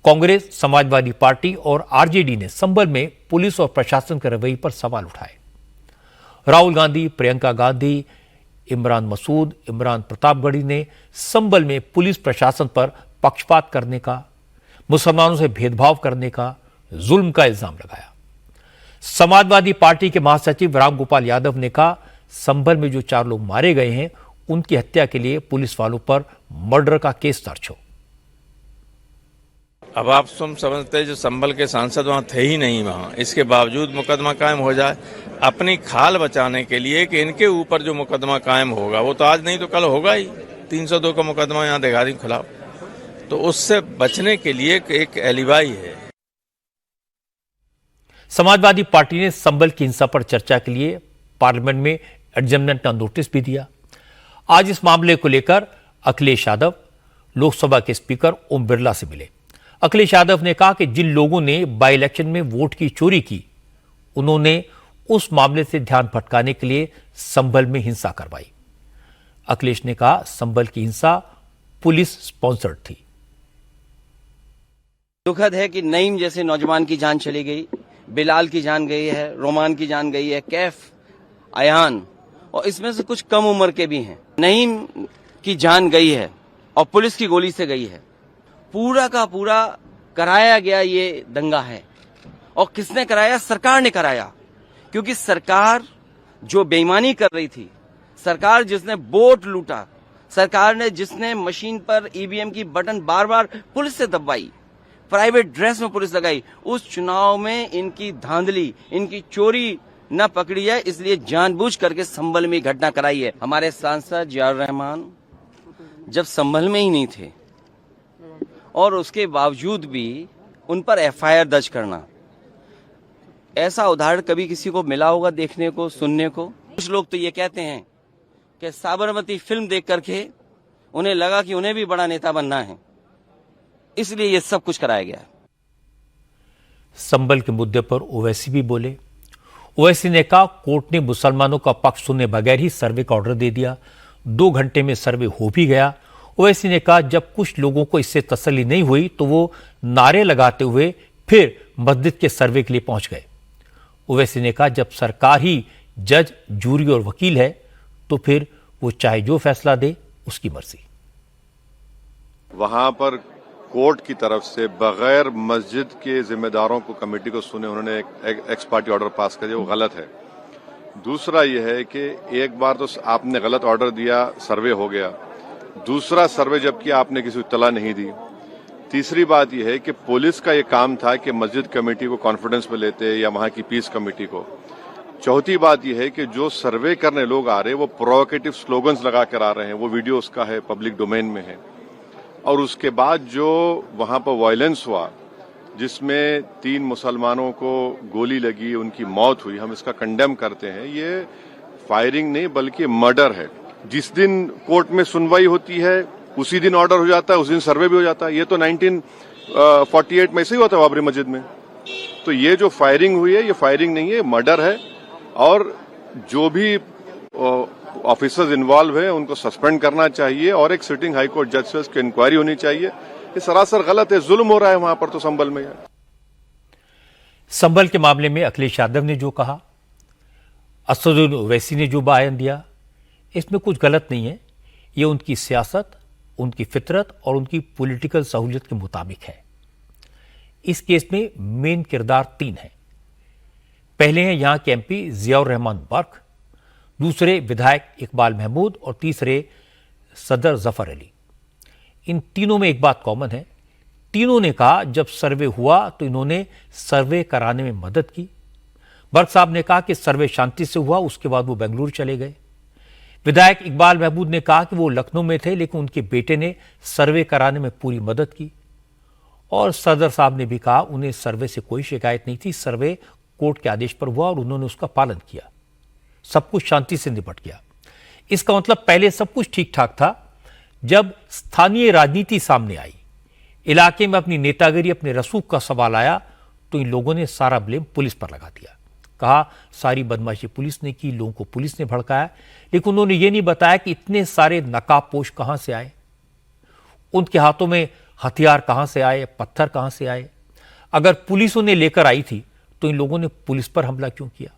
Congress, Samajwadi party और RJD ने संभल में पुलिस और प्रशासन के रवैये पर सवाल उठाए। राहुल गांधी, प्रियंका गांधी, इमरान मसूद, इमरान प्रतापगढ़ी ने संभल में पुलिस प्रशासन पर पक्षपात करने का, मुसलमानों से भेदभाव करने का, जुल्म का इल्जाम लगाया। समाजवादी पार्टी के महासचिव रामगोपाल यादव ने कहा, संभल में जो 4 लोग मारे गए हैं उनकी हत्या के लिए पुलिस वालों पर मर्डर का केस दर्ज हो। अब आप समझते हैं जो संभल के सांसद वहां थे ही नहीं, वहां इसके बावजूद मुकदमा कायम हो जाए अपनी खाल बचाने के लिए कि इनके ऊपर जो मुकदमा कायम होगा वो तो आज नहीं तो कल होगा ही। 302 का मुकदमा यहाँ देगारी के खिलाफ, तो उससे बचने के लिए एक एलिबाई है। समाजवादी पार्टी ने संभल की हिंसा पर चर्चा के लिए पार्लियामेंट में एडजर्नमेंट का नोटिस भी दिया। आज इस मामले को लेकर अखिलेश यादव लोकसभा के स्पीकर ओम बिरला से मिले। अखिलेश यादव ने कहा कि जिन लोगों ने बाई इलेक्शन में वोट की चोरी की, उन्होंने उस मामले से ध्यान भटकाने के लिए संभल में हिंसा करवाई। अखिलेश ने कहा, संभल की हिंसा पुलिस स्पॉन्सर्ड थी। दुखद है कि नईम जैसे नौजवान की जान चली गई, बिलाल की जान गई है, रोमान की जान गई है, कैफ, अयान, और इसमें से कुछ कम उम्र के भी हैं। नईम की जान गई है और पुलिस की गोली से गई है। पूरा का पूरा कराया गया ये दंगा है, और किसने कराया? सरकार ने कराया, क्योंकि सरकार जो बेईमानी कर रही थी, सरकार जिसने वोट लूटा, सरकार ने जिसने मशीन पर ईवीएम की बटन बार बार पुलिस से दबाई, प्राइवेट ड्रेस में पुलिस लगाई, उस चुनाव में इनकी धांधली, इनकी चोरी न पकड़ी है, इसलिए जानबूझ करके संभल में घटना कराई है। हमारे सांसद जियाउर रहमान जब संभल में ही नहीं थे और उसके बावजूद भी उन पर एफआईआर दर्ज करना, ऐसा उदाहरण कभी किसी को मिला होगा देखने को, सुनने को? कुछ लोग तो ये कहते हैं कि साबरमती फिल्म देख करके उन्हें लगा कि उन्हें भी बड़ा नेता बनना है, इसलिए ये सब कुछ कराया गया। संभल के मुद्दे पर ओवैसी भी बोले। ओवैसी ने कहा, कोर्ट ने मुसलमानों का पक्ष सुने बगैर ही सर्वे का ऑर्डर दे दिया। 2 घंटे में सर्वे हो भी गया। ओवैसी ने कहा, जब कुछ लोगों को इससे तसल्ली नहीं हुई तो वो नारे लगाते हुए फिर मस्जिद के सर्वे के लिए पहुंच गए। ओवैसी ने कहा, जब सरकार ही जज, जूरी और वकील है तो फिर वो चाहे जो फैसला दे, उसकी मर्जी। वहां पर कोर्ट की तरफ से बगैर मस्जिद के जिम्मेदारों को, कमेटी को सुने उन्होंने एक एक्स पार्टी ऑर्डर पास कर दिया, वो गलत है। दूसरा यह है कि एक बार तो आपने गलत ऑर्डर दिया, सर्वे हो गया। दूसरा सर्वे जबकि आपने किसी को इत्तला नहीं दी। तीसरी बात यह है कि पुलिस का यह काम था कि मस्जिद कमेटी को कॉन्फिडेंस में लेते या वहां की पीस कमेटी को। चौथी बात यह है कि जो सर्वे करने लोग आ रहे हैं वो प्रोवोकेटिव स्लोगन्स लगा कर आ रहे हैं, वो वीडियो उसका है, पब्लिक डोमेन में है। और उसके बाद जो वहां पर वायलेंस हुआ, जिसमें 3 मुसलमानों को गोली लगी, उनकी मौत हुई, हम इसका कंडेम करते हैं। ये फायरिंग नहीं बल्कि मर्डर है। जिस दिन कोर्ट में सुनवाई होती है उसी दिन ऑर्डर हो जाता है, उस दिन सर्वे भी हो जाता है। ये तो 1948 में ऐसे ही हुआ था बाबरी मस्जिद में। तो ये जो फायरिंग हुई है, ये फायरिंग नहीं है, मर्डर है। और जो भी ऑफिसर्स इन्वॉल्व है उनको सस्पेंड करना चाहिए और एक सिटिंग हाईकोर्ट जज से उसकी इंक्वायरी होनी चाहिए। ये सरासर गलत है, जुल्म हो रहा है वहां पर तो संभल में। संभल के मामले में अखिलेश यादव ने जो कहा, असदुद्दीन ओवैसी ने जो बयान दिया, इसमें कुछ गलत नहीं है। ये उनकी सियासत, उनकी फितरत और उनकी पॉलिटिकल सहूलियत के मुताबिक है। इस केस में मेन किरदार 3 हैं। पहले हैं यहां के एमपी जियाउर रहमान बर्क, दूसरे विधायक इकबाल महमूद और तीसरे सदर जफर अली। इन तीनों में एक बात कॉमन है, तीनों ने कहा जब सर्वे हुआ तो इन्होंने सर्वे कराने में मदद की। बर्क साहब ने कहा कि सर्वे शांति से हुआ, उसके बाद वो बेंगलुरु चले गए। विधायक इकबाल महमूद ने कहा कि वो लखनऊ में थे लेकिन उनके बेटे ने सर्वे कराने में पूरी मदद की। और सदर साहब ने भी कहा उन्हें सर्वे से कोई शिकायत नहीं थी, सर्वे कोर्ट के आदेश पर हुआ और उन्होंने उसका पालन किया, सब कुछ शांति से निपट गया। इसका मतलब पहले सब कुछ ठीक ठाक था। जब स्थानीय राजनीति सामने आई, इलाके में अपनी नेतागिरी, अपने रसूख का सवाल आया, तो इन लोगों ने सारा ब्लेम पुलिस पर लगा दिया। कहा सारी बदमाशी पुलिस ने की, लोगों को पुलिस ने भड़काया। लेकिन उन्होंने ये नहीं बताया कि इतने सारे नकाबपोश कहां से आए, उनके हाथों में हथियार कहां से आए, पत्थर कहां से आए? अगर पुलिस उन्हें लेकर आई थी तो इन लोगों ने पुलिस पर हमला क्यों किया?